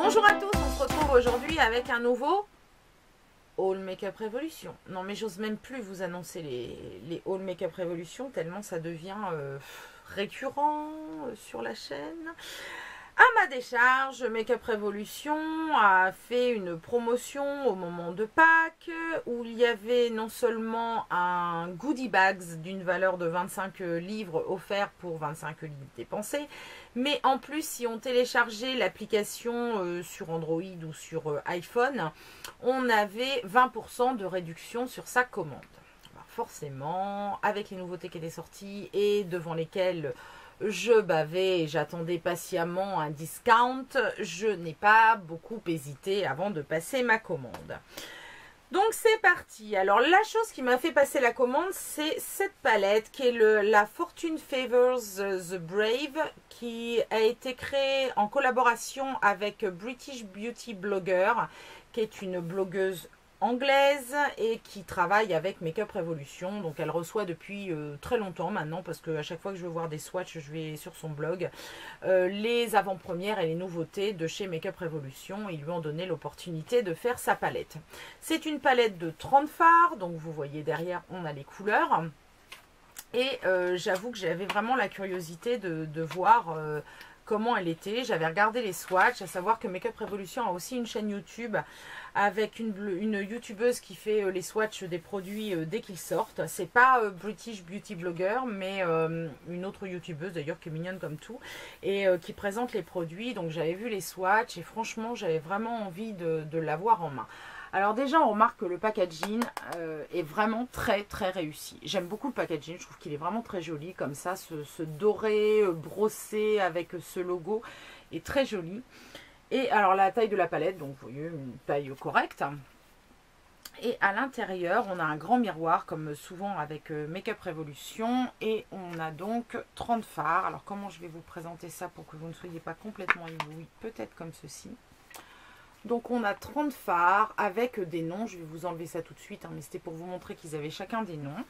Bonjour à tous, on se retrouve aujourd'hui avec un nouveau Haul Make-up Révolution. Non mais j'ose même plus vous annoncer les Haul Make-up Révolution tellement ça devient récurrent sur la chaîne. À ma décharge, Make-up Révolution a fait une promotion au moment de Pâques où il y avait non seulement un goodie bags d'une valeur de 25 livres offert pour 25 livres dépensés, mais en plus si on téléchargeait l'application sur Android ou sur iPhone, on avait 20% de réduction sur sa commande. Alors forcément, avec les nouveautés qui étaient sorties et devant lesquelles je bavais et j'attendais patiemment un discount, je n'ai pas beaucoup hésité avant de passer ma commande. Donc c'est parti. Alors la chose qui m'a fait passer la commande, c'est cette palette qui est la Fortune Favors The Brave, qui a été créée en collaboration avec British Beauty Blogger, qui est une blogueuse anglaise et qui travaille avec Make-up Révolution. Donc elle reçoit depuis très longtemps maintenant, parce que à chaque fois que je veux voir des swatchs, je vais sur son blog, les avant-premières et les nouveautés de chez Make-up Révolution. Ils lui ont donné l'opportunité de faire sa palette. C'est une palette de 30 fards, donc vous voyez derrière on a les couleurs. Et j'avoue que j'avais vraiment la curiosité de voir comment elle était. J'avais regardé les swatchs, à savoir que Make-up Révolution a aussi une chaîne YouTube avec une youtubeuse qui fait les swatchs des produits dès qu'ils sortent. C'est pas British Beauty Blogger, mais une autre youtubeuse d'ailleurs qui est mignonne comme tout et qui présente les produits. Donc j'avais vu les swatchs et franchement j'avais vraiment envie de l'avoir en main. Alors déjà on remarque que le packaging est vraiment très réussi. J'aime beaucoup le packaging, je trouve qu'il est vraiment très joli comme ça, ce doré brossé avec ce logo est très joli. Et alors la taille de la palette, donc vous voyez une taille correcte. Et à l'intérieur on a un grand miroir comme souvent avec Make-up Révolution. Et on a donc 30 fards. Alors comment je vais vous présenter ça pour que vous ne soyez pas complètement ébloui? Peut-être comme ceci. Donc on a 30 fards avec des noms, je vais vous enlever ça tout de suite, hein, mais c'était pour vous montrer qu'ils avaient chacun des noms.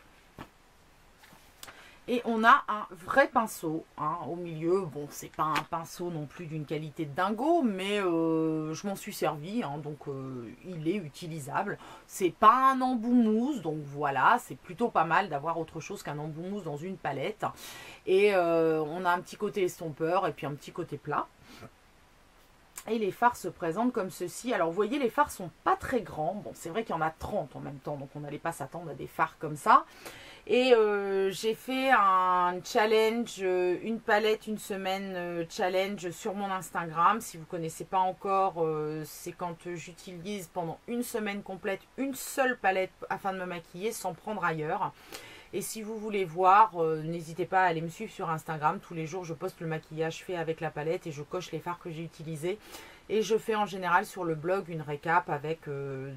Et on a un vrai pinceau hein, au milieu. Bon, c'est pas un pinceau non plus d'une qualité de dingo, mais je m'en suis servi, hein, donc il est utilisable. C'est pas un embout mousse, donc voilà, c'est plutôt pas mal d'avoir autre chose qu'un embout mousse dans une palette. Et on a un petit côté estompeur et puis un petit côté plat. Et les fards se présentent comme ceci. Alors vous voyez, les fards sont pas très grands. Bon, c'est vrai qu'il y en a 30 en même temps, donc on n'allait pas s'attendre à des fards comme ça. Et j'ai fait un challenge, une palette, une semaine challenge sur mon Instagram. Si vous ne connaissez pas encore, c'est quand j'utilise pendant une semaine complète une seule palette afin de me maquiller sans prendre ailleurs. Et si vous voulez voir, n'hésitez pas à aller me suivre sur Instagram. Tous les jours, je poste le maquillage fait avec la palette et je coche les fards que j'ai utilisés. Et je fais en général sur le blog une récap avec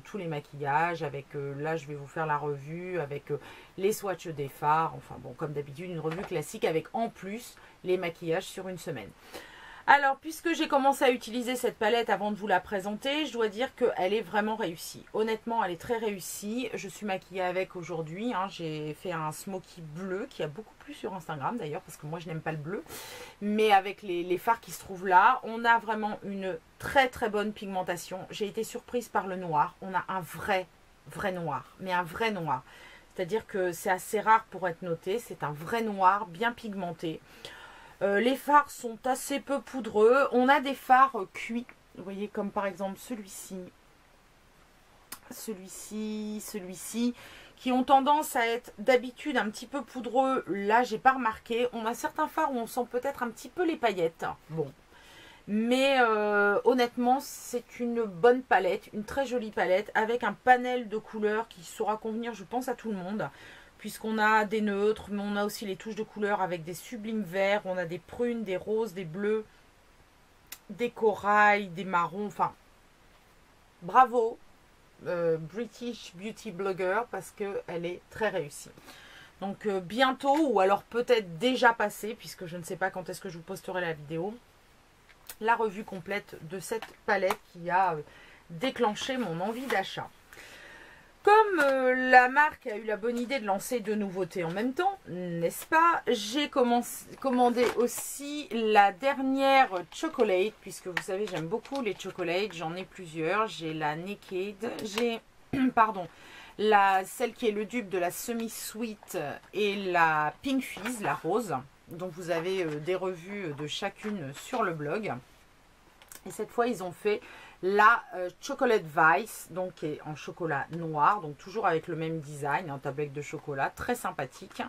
tous les maquillages. Avec là, je vais vous faire la revue avec les swatchs des fards. Enfin bon, comme d'habitude, une revue classique avec en plus les maquillages sur une semaine. Alors, puisque j'ai commencé à utiliser cette palette avant de vous la présenter, je dois dire qu'elle est vraiment réussie. Honnêtement, elle est très réussie. Je suis maquillée avec aujourd'hui. Hein. J'ai fait un smoky bleu qui a beaucoup plu sur Instagram d'ailleurs, parce que moi je n'aime pas le bleu. Mais avec les fards qui se trouvent là, on a vraiment une très bonne pigmentation. J'ai été surprise par le noir. On a un vrai noir, mais un vrai noir. C'est-à-dire que c'est assez rare pour être noté. C'est un vrai noir bien pigmenté. Les fards sont assez peu poudreux. On a des fards cuits. Vous voyez, comme par exemple celui-ci, celui-ci, qui ont tendance à être d'habitude un petit peu poudreux. Là, j'ai pas remarqué. On a certains fards où on sent peut-être un petit peu les paillettes. Bon. Mais honnêtement, c'est une bonne palette, une très jolie palette, avec un panel de couleurs qui saura convenir, je pense, à tout le monde. Puisqu'on a des neutres, mais on a aussi les touches de couleurs avec des sublimes verts, on a des prunes, des roses, des bleus, des corails, des marrons, enfin, bravo British Beauty Blogger, parce qu'elle est très réussie. Donc bientôt, ou alors peut-être déjà passé, puisque je ne sais pas quand est-ce que je vous posterai la vidéo, la revue complète de cette palette qui a déclenché mon envie d'achat. Comme la marque a eu la bonne idée de lancer deux nouveautés en même temps, n'est-ce pas? J'ai commandé aussi la dernière chocolate, puisque vous savez j'aime beaucoup les chocolates, j'en ai plusieurs. J'ai la Naked, j'ai pardon, celle qui est le dupe de la semi-sweet et la Pink Fizz, la rose. Donc vous avez des revues de chacune sur le blog. Et cette fois ils ont fait la Chocolate Vice, donc qui est en chocolat noir, donc toujours avec le même design, un tablette de chocolat, très sympathique.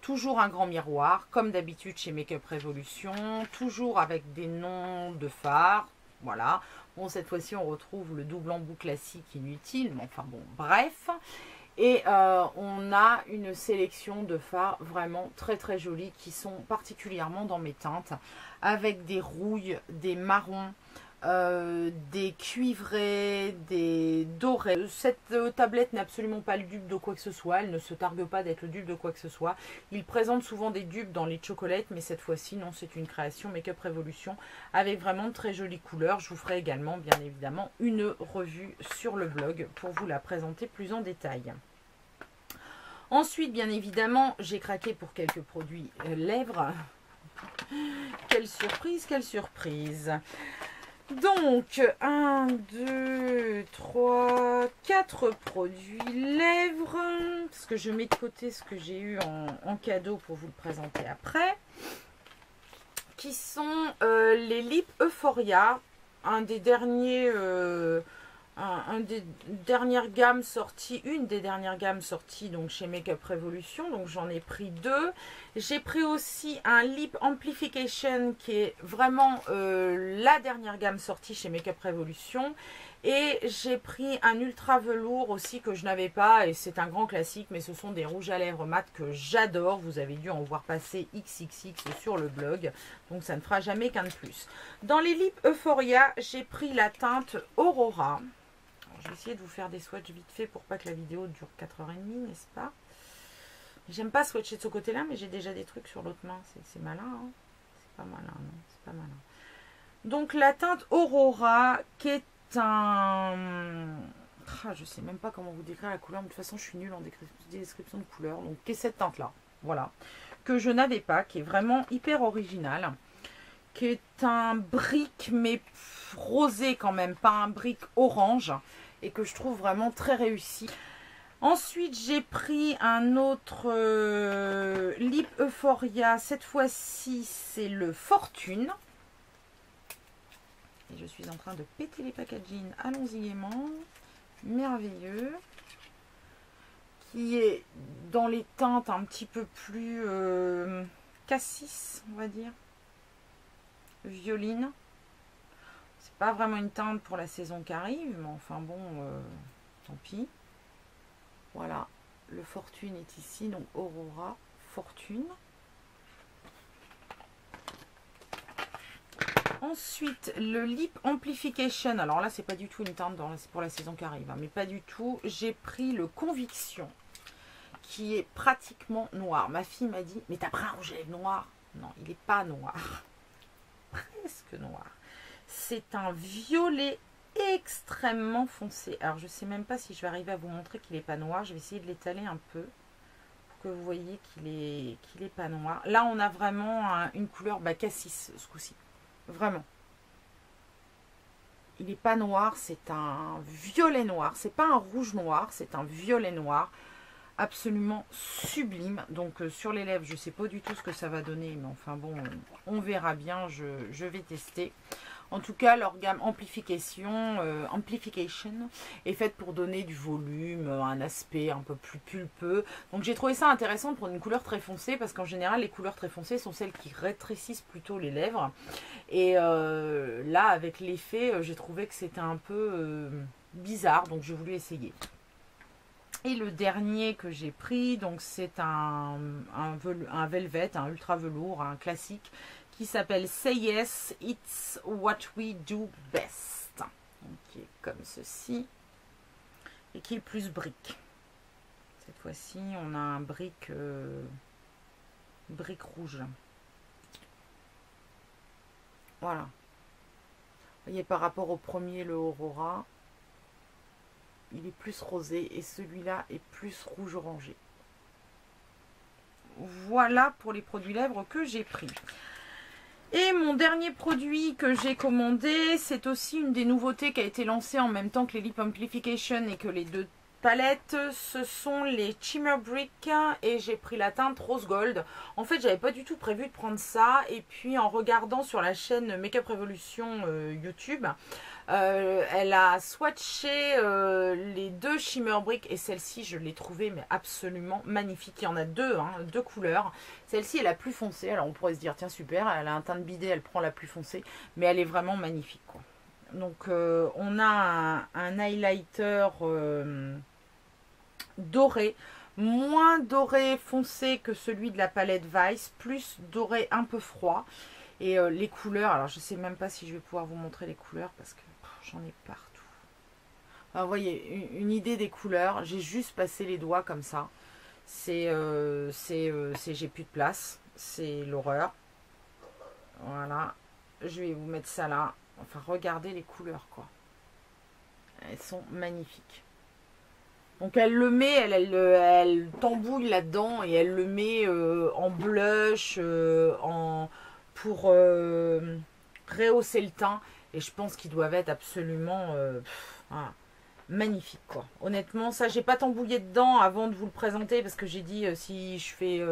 Toujours un grand miroir, comme d'habitude chez Makeup Revolution, toujours avec des noms de fards, voilà. Bon, cette fois-ci, on retrouve le double embout classique inutile, mais enfin bon, bref. Et on a une sélection de fards vraiment très très jolis qui sont particulièrement dans mes teintes, avec des rouilles, des marrons, des cuivrés, des dorés. Cette tablette n'est absolument pas le dupe de quoi que ce soit, elle ne se targue pas d'être le dupe de quoi que ce soit. Ils présentent souvent des dupes dans les chocolates, mais cette fois-ci non, c'est une création Makeup Revolution avec vraiment de très jolies couleurs. Je vous ferai également bien évidemment une revue sur le blog pour vous la présenter plus en détail. Ensuite, bien évidemment, j'ai craqué pour quelques produits lèvres. Quelle surprise, quelle surprise! Donc, 1, 2, 3, 4 produits lèvres. Parce que je mets de côté ce que j'ai eu en cadeau pour vous le présenter après. Qui sont les Lip Euphoria. Un des derniers... une des dernières gammes sorties donc chez Makeup Revolution, donc j'en ai pris deux. J'ai pris aussi un Lip Amplification qui est vraiment la dernière gamme sortie chez Makeup Revolution, et j'ai pris un ultra velours aussi que je n'avais pas, et c'est un grand classique, mais ce sont des rouges à lèvres mat que j'adore. Vous avez dû en voir passer XXX sur le blog, donc ça ne fera jamais qu'un de plus. Dans les Lip Euphoria, j'ai pris la teinte Aurora. Je vais essayer de vous faire des swatchs vite fait pour pas que la vidéo dure 4h30, n'est-ce pas? J'aime pas swatcher de ce côté-là, mais j'ai déjà des trucs sur l'autre main. C'est malin, hein? C'est pas malin, non? C'est pas malin. Donc la teinte Aurora, qui est un... Ah, je sais même pas comment vous décrire la couleur, mais de toute façon je suis nulle en description de couleur. Donc qui est cette teinte-là, voilà. Que je n'avais pas, qui est vraiment hyper originale. Qui est un brick, mais rosé quand même, pas un brick orange. Et que je trouve vraiment très réussi. Ensuite, j'ai pris un autre Lip Euphoria. Cette fois-ci, c'est le Fortune. Et je suis en train de péter les packaging. Allons-y gaiement. Merveilleux. Qui est dans les teintes un petit peu plus cassis, on va dire. Violine. C'est pas vraiment une teinte pour la saison qui arrive, mais enfin bon, tant pis. Voilà, le Fortune est ici, donc Aurora Fortune. Ensuite, le Lip Amplification. Alors là, c'est pas du tout une teinte pour la saison qui arrive, hein, mais pas du tout. J'ai pris le Conviction, qui est pratiquement noir. Ma fille m'a dit, mais t'as pris un rouge à lèvres noir? Non, il n'est pas noir. Presque noir. C'est un violet extrêmement foncé. Alors, je ne sais même pas si je vais arriver à vous montrer qu'il n'est pas noir. Je vais essayer de l'étaler un peu pour que vous voyez qu'il est pas noir. Là, on a vraiment une couleur cassis ce coup-ci. Vraiment. Il n'est pas noir, c'est un violet noir. C'est pas un rouge noir, c'est un violet noir. Absolument sublime. Donc, sur les lèvres, je ne sais pas du tout ce que ça va donner. Mais enfin bon, on verra bien. Je vais tester. En tout cas, leur gamme Amplification est faite pour donner du volume, un aspect un peu plus pulpeux. Donc j'ai trouvé ça intéressant pour une couleur très foncée, parce qu'en général, les couleurs très foncées sont celles qui rétrécissent plutôt les lèvres. Et là, avec l'effet, j'ai trouvé que c'était un peu bizarre, donc j'ai voulu essayer. Et le dernier que j'ai pris, donc c'est un velvet, un ultra velours, un classique, qui s'appelle Say Yes, It's What We Do Best. Donc, qui est comme ceci. Et qui est plus brique. Cette fois-ci, on a un brique rouge. Voilà. Vous voyez, par rapport au premier, le Aurora, il est plus rosé et celui-là est plus rouge orangé. Voilà pour les produits lèvres que j'ai pris. Et mon dernier produit que j'ai commandé, c'est aussi une des nouveautés qui a été lancée en même temps que les Lip Amplification et que les deux palettes. Ce sont les Shimmer Brick et j'ai pris la teinte Rose Gold. En fait, j'avais pas du tout prévu de prendre ça. Et puis en regardant sur la chaîne Makeup Revolution YouTube, elle a swatché les deux Shimmer Brick et celle-ci, je l'ai trouvée mais absolument magnifique. Il y en a deux, hein, deux couleurs. Celle-ci est la plus foncée. Alors on pourrait se dire, tiens super, elle a un teint de bidet, elle prend la plus foncée. Mais elle est vraiment magnifique, quoi. Donc on a un highlighter doré, moins doré foncé que celui de la palette Vice, plus doré un peu froid. Et les couleurs, alors je sais même pas si je vais pouvoir vous montrer les couleurs parce que j'en ai partout. Alors, vous voyez, une idée des couleurs, j'ai juste passé les doigts comme ça. J'ai plus de place, c'est l'horreur. Voilà, je vais vous mettre ça là. Enfin, regardez les couleurs, quoi. Elles sont magnifiques. Donc elle le met, elle tambouille là-dedans et elle le met en blush, pour rehausser le teint. Et je pense qu'ils doivent être absolument voilà, magnifiques, quoi. Honnêtement, ça, j'ai pas tambouillé dedans avant de vous le présenter parce que j'ai dit si je fais...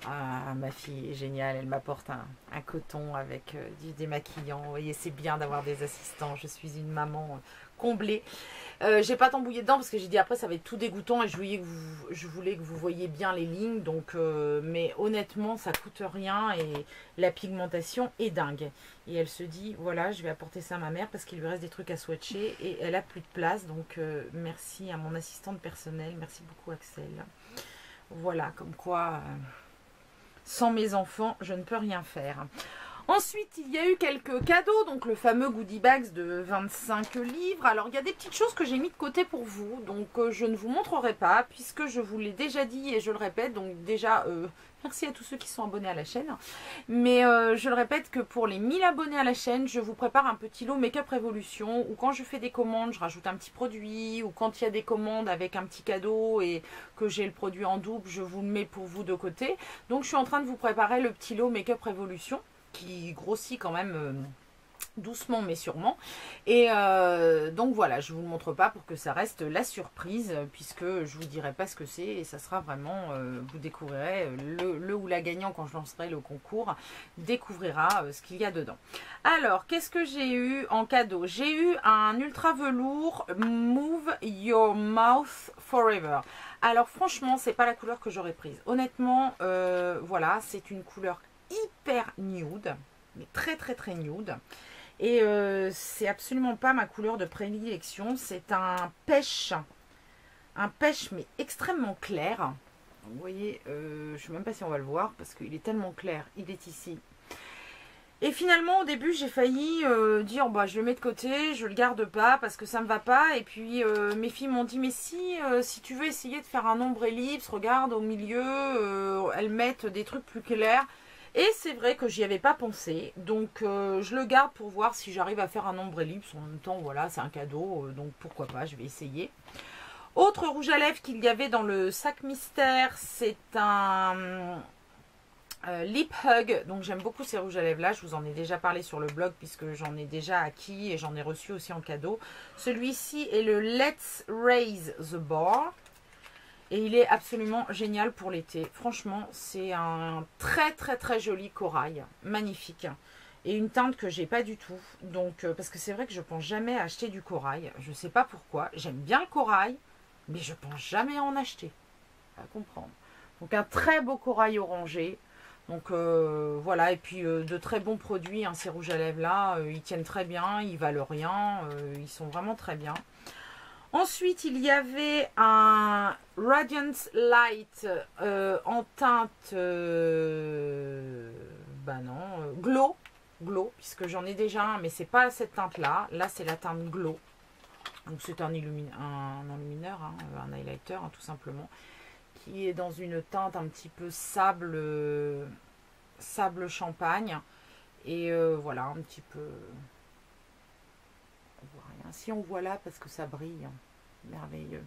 ah, ma fille est géniale, elle m'apporte un coton avec du démaquillant. Vous voyez, c'est bien d'avoir des assistants. Je suis une maman comblée. J'ai pas tambouillé dedans parce que j'ai dit après ça va être tout dégoûtant et je voulais que vous voyiez bien les lignes. Donc, mais honnêtement, ça coûte rien et la pigmentation est dingue. Et elle se dit, voilà, je vais apporter ça à ma mère parce qu'il lui reste des trucs à swatcher et elle a plus de place. Donc, merci à mon assistante personnelle. Merci beaucoup, Axel. Voilà, comme quoi... sans mes enfants, je ne peux rien faire. Ensuite, il y a eu quelques cadeaux, donc le fameux goodie bags de 25 livres. Alors, il y a des petites choses que j'ai mis de côté pour vous, donc je ne vous montrerai pas, puisque je vous l'ai déjà dit et je le répète. Donc déjà, merci à tous ceux qui sont abonnés à la chaîne. Mais je le répète que pour les 1000 abonnés à la chaîne, je vous prépare un petit lot Makeup Revolution, où quand je fais des commandes, je rajoute un petit produit, ou quand il y a des commandes avec un petit cadeau et que j'ai le produit en double, je vous le mets pour vous de côté. Donc, je suis en train de vous préparer le petit lot Makeup Revolution, qui grossit quand même doucement mais sûrement. Et donc voilà, je ne vous le montre pas pour que ça reste la surprise, puisque je vous dirai pas ce que c'est et ça sera vraiment, vous découvrirez le ou la gagnant quand je lancerai le concours, découvrira ce qu'il y a dedans. Alors, qu'est-ce que j'ai eu en cadeau? J'ai eu un ultra velours Move Your Mouth Forever. Alors franchement, c'est pas la couleur que j'aurais prise. Honnêtement, voilà, c'est une couleur hyper nude, mais très très très nude. Et c'est absolument pas ma couleur de prédilection. C'est un pêche mais extrêmement clair. Vous voyez, je ne sais même pas si on va le voir parce qu'il est tellement clair. Il est ici. Et finalement, au début, j'ai failli dire, bah, je le mets de côté, je le garde pas parce que ça me va pas. Et puis, mes filles m'ont dit, mais si tu veux essayer de faire un ombre ellipse, regarde au milieu, elles mettent des trucs plus clairs. Et c'est vrai que j'y avais pas pensé, donc je le garde pour voir si j'arrive à faire un ombre ellipse. En même temps, voilà, c'est un cadeau, donc pourquoi pas, je vais essayer. Autre rouge à lèvres qu'il y avait dans le sac mystère, c'est un Lip Hug. Donc j'aime beaucoup ces rouges à lèvres là, je vous en ai déjà parlé sur le blog puisque j'en ai déjà acquis et j'en ai reçu aussi en cadeau. Celui-ci est le Let's Raise the Bar. Et il est absolument génial pour l'été. Franchement, c'est un très très très joli corail. Magnifique. Et une teinte que j'ai pas du tout. Donc, parce que c'est vrai que je pense jamais acheter du corail. Je sais pas pourquoi. J'aime bien le corail, mais je pense jamais en acheter. À comprendre. Donc un très beau corail orangé. Donc voilà. Et puis de très bons produits. Hein, ces rouges à lèvres là. Ils tiennent très bien. Ils valent rien. Ils sont vraiment très bien. Ensuite, il y avait un Radiance Light en teinte glow, puisque j'en ai déjà un, mais c'est pas cette teinte-là. Là, c'est la teinte glow. Donc, c'est un enlumineur, hein, un highlighter, hein, tout simplement, qui est dans une teinte un petit peu sable champagne. Et voilà, un petit peu... On voit rien. Si on voit là, parce que ça brille... merveilleux.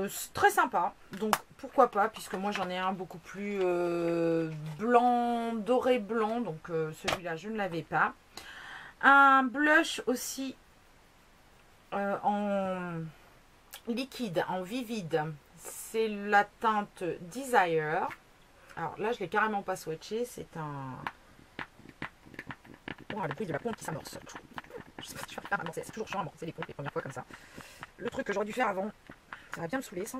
C'est très sympa, donc pourquoi pas, puisque moi j'en ai un beaucoup plus blanc, doré blanc, donc celui-là je ne l'avais pas. Un blush aussi en liquide, en vivide, c'est la teinte Desire. Alors là je l'ai carrément pas swatché, c'est un... Oh, le bruit de la pompe qui s'amorce. Je sais pas si je vais faire amorcer, c'est toujours chiant à amorcer les pompes les premières fois comme ça. Le truc que j'aurais dû faire avant, ça va bien me saouler ça.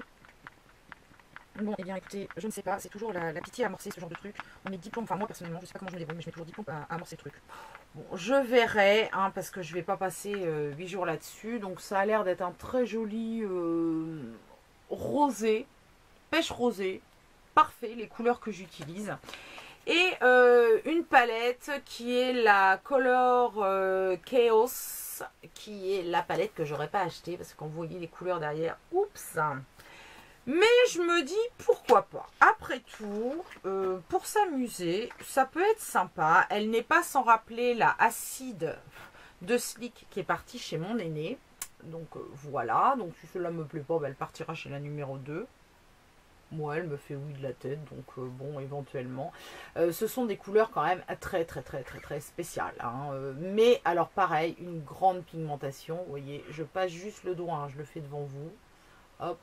Bon, eh bien écoutez, je ne sais pas, c'est toujours la pitié à amorcer ce genre de truc. On met 10 plombes, enfin moi personnellement, je sais pas comment je me débrouille, mais je mets toujours 10 plombes à amorcer le truc. Bon, je verrai, hein, parce que je vais pas passer 8 jours là-dessus. Donc ça a l'air d'être un très joli rosé, pêche rosé, parfait, les couleurs que j'utilise. Et une palette qui est la Color Chaos, qui est la palette que j'aurais pas achetée, parce que quand vous voyez les couleurs derrière, oups. Mais je me dis pourquoi pas. Après tout, pour s'amuser, ça peut être sympa. Elle n'est pas sans rappeler la acide de Sleek qui est partie chez mon aîné. Donc voilà, donc si cela me plaît pas, bah, elle partira chez la numéro 2. Moi, elle me fait oui de la tête, donc bon, éventuellement. Ce sont des couleurs quand même très spéciales. Hein. Mais alors pareil, une grande pigmentation. Vous voyez, je passe juste le doigt, hein, je le fais devant vous. Hop.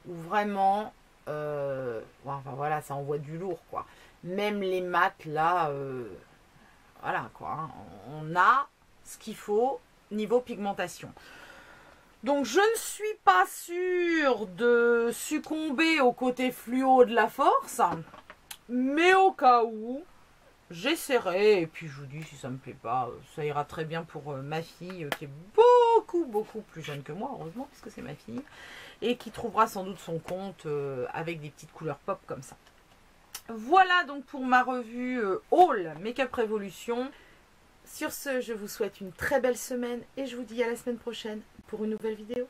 Où vraiment, enfin voilà, ça envoie du lourd, quoi. Même les mats, là, voilà, quoi. Hein, on a ce qu'il faut niveau pigmentation. Donc, je ne suis pas sûre de succomber au côté fluo de la force, mais au cas où, j'essaierai. Et puis, je vous dis, si ça me plaît pas, ça ira très bien pour ma fille, qui est beaucoup plus jeune que moi, heureusement, puisque c'est ma fille. Et qui trouvera sans doute son compte avec des petites couleurs pop comme ça. Voilà donc pour ma revue Haul Make-up Révolution. Sur ce, je vous souhaite une très belle semaine et je vous dis à la semaine prochaine pour une nouvelle vidéo.